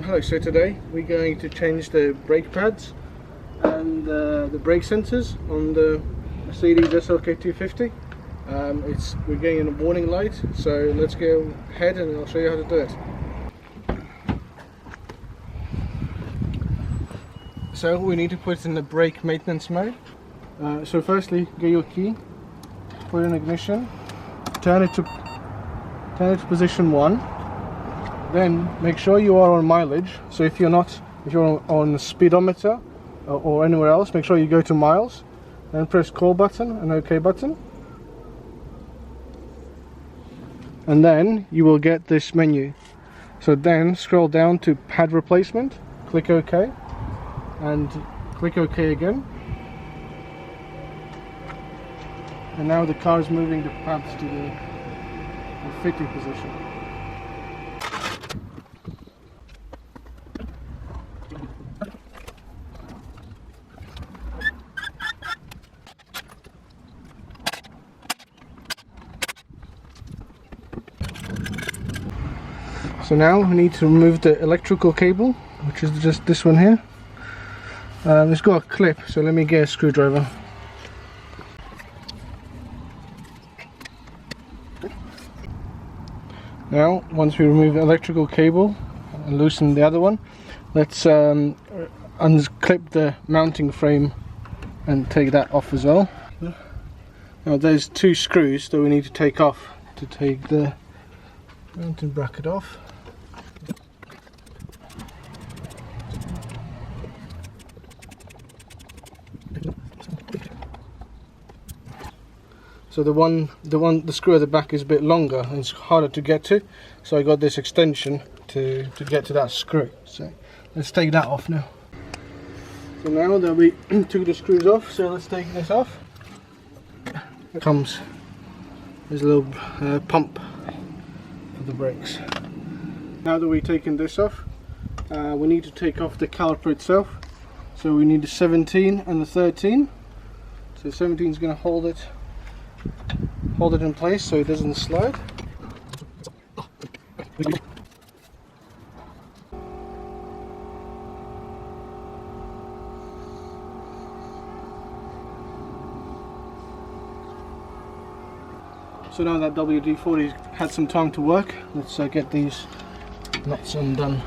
Hello, so today we're going to change the brake pads and the brake sensors on the Mercedes SLK250. We're getting a warning light, so let's go ahead and I'll show you how to do it. So we need to put it in the brake maintenance mode. So firstly, get your key, put it in ignition, turn it to position 1. Then make sure you are on mileage. So if you're on the speedometer or anywhere else, make sure you go to miles. Then press call button and OK button. And then you will get this menu. So then scroll down to pad replacement, click OK, and click OK again. And now the car is moving the pads to the fitting position. So now we need to remove the electrical cable, which is just this one here. It's got a clip, so let me get a screwdriver. Now, once we remove the electrical cable and loosen the other one, let's unclip the mounting frame and take that off as well. Now there's 2 screws that we need to take off to take the mounting bracket off. So the screw at the back is a bit longer and it's harder to get to, so I got this extension to get to that screw. So let's take that off now. So now that we took the screws off, so let's take this off. Here comes there's a little pump for the brakes. Now that we've taken this off, we need to take off the caliper itself. So we need the 17 and the 13. So 17 is going to hold it in place so it doesn't slide. So now that WD-40's had some time to work, let's get these nuts undone.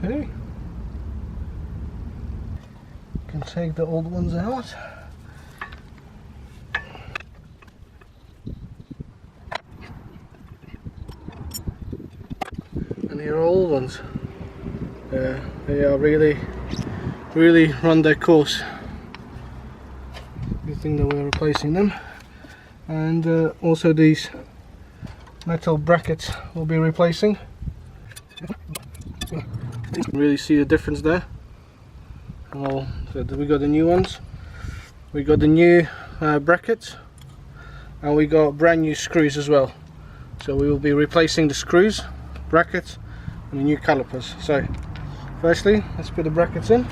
Okay, you can take the old ones out. And here are old ones. They are really run their course. Good thing that we're replacing them. And also these metal brackets we'll be replacing. You can really see the difference there. So we got the new ones, we got the new brackets, and we got brand new screws as well. So we will be replacing the screws, brackets, and the new calipers. So firstly, let's put the brackets in.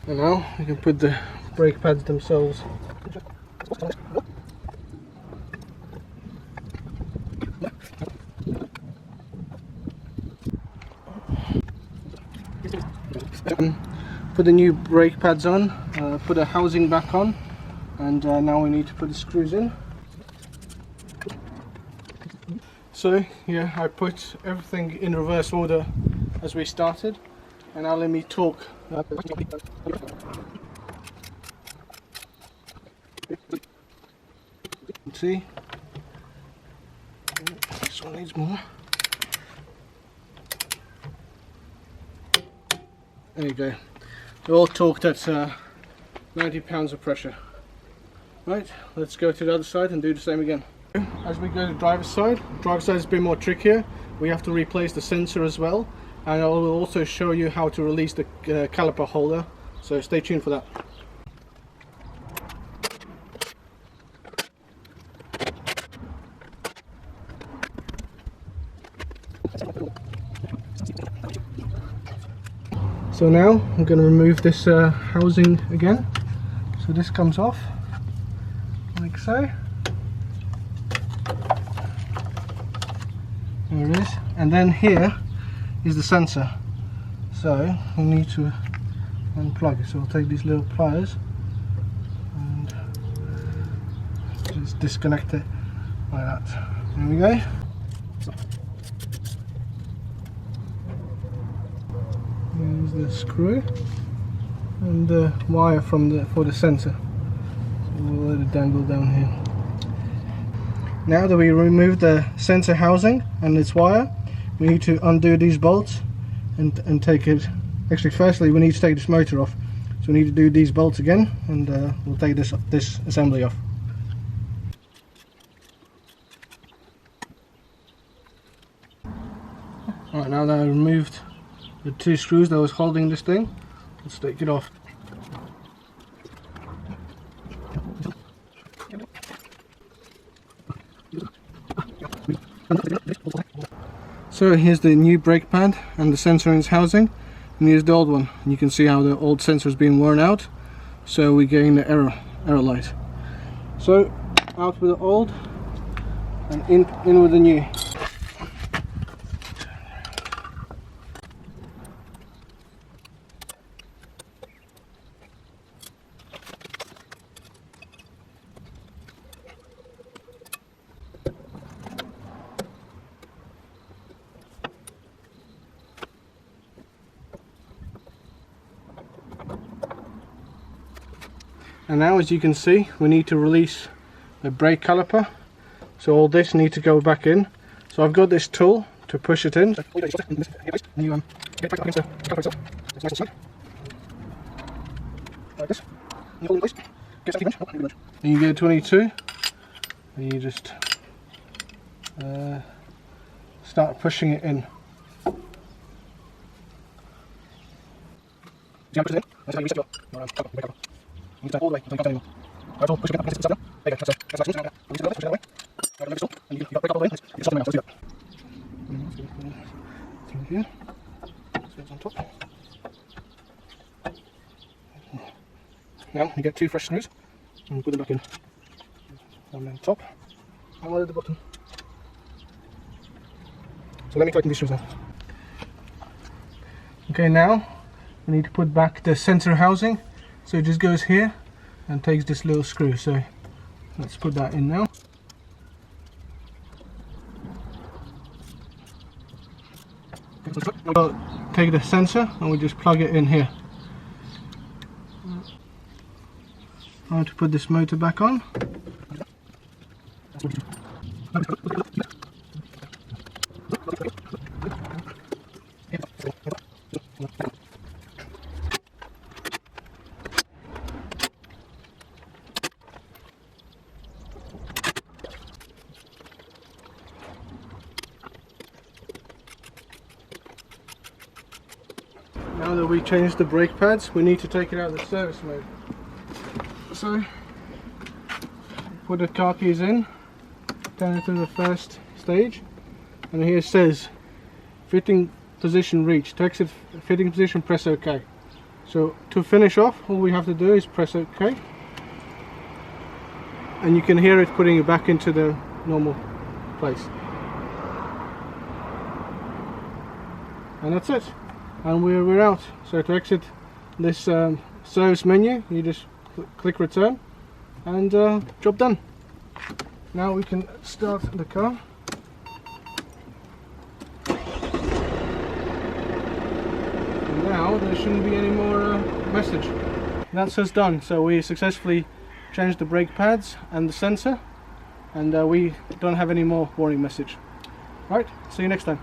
And now we can put the brake pads themselves. Put the new brake pads on, put the housing back on, and now we need to put the screws in. So yeah, I put everything in reverse order as we started, and now let me talk. See, this one needs more. There you go. They're all torqued at 90 pounds of pressure. Right, let's go to the other side and do the same again. As we go to the driver's side is a bit more trickier. We have to replace the sensor as well, and I will also show you how to release the caliper holder, so stay tuned for that. So now I'm going to remove this housing again. So this comes off like so. There it is. And then here is the sensor. So we need to unplug it. So I'll take these little pliers and just disconnect it like that. There we go. Here's the screw and the wire for the sensor. So we'll let it dangle down here. Now that we removed the sensor housing and its wire, we need to undo these bolts and take it. Actually, firstly we need to take this motor off. So we need to do these bolts again, and we'll take this assembly off. Alright, now that I removed the two screws that was holding this thing, let's take it off. So here's the new brake pad and the sensor in its housing, and here's the old one. And you can see how the old sensor has been worn out, so we're getting the error light. So out with the old and in with the new. And now, as you can see, we need to release the brake caliper. So all this needs to go back in. So I've got this tool to push it in. You get back against the caliper itself. It's nice and snug. Like this. You hold it in place. Get it even. And you get 22. And you just start pushing it in. See how it pushes in? That's how you reset your caliper. You need to all the way until you can't anymore. That's all, push it up against it, there you go, that's nice, release it that way. Now release it all, and you've got to break up all the way, you just something else, let's do that. Through here, so it's on top. Now you get two fresh screws, and put them back in. One on top, and one at the bottom. So let me tighten these screws now. Okay, now we need to put back the sensor housing. So it just goes here and takes this little screw. So let's put that in now. We'll take the sensor and we'll just plug it in here. I want to put this motor back on. Now that we changed the brake pads, we need to take it out of the service mode. So, put the car keys in, turn it to the first stage, and here it says fitting position reached. To exit fitting position, press OK. So to finish off, all we have to do is press OK, and you can hear it putting it back into the normal place. And that's it. And we're out. So to exit this service menu, you just click return, and job done. Now we can start the car. And now there shouldn't be any more message. That's us done. So we successfully changed the brake pads and the sensor, and we don't have any more warning message. Right, see you next time.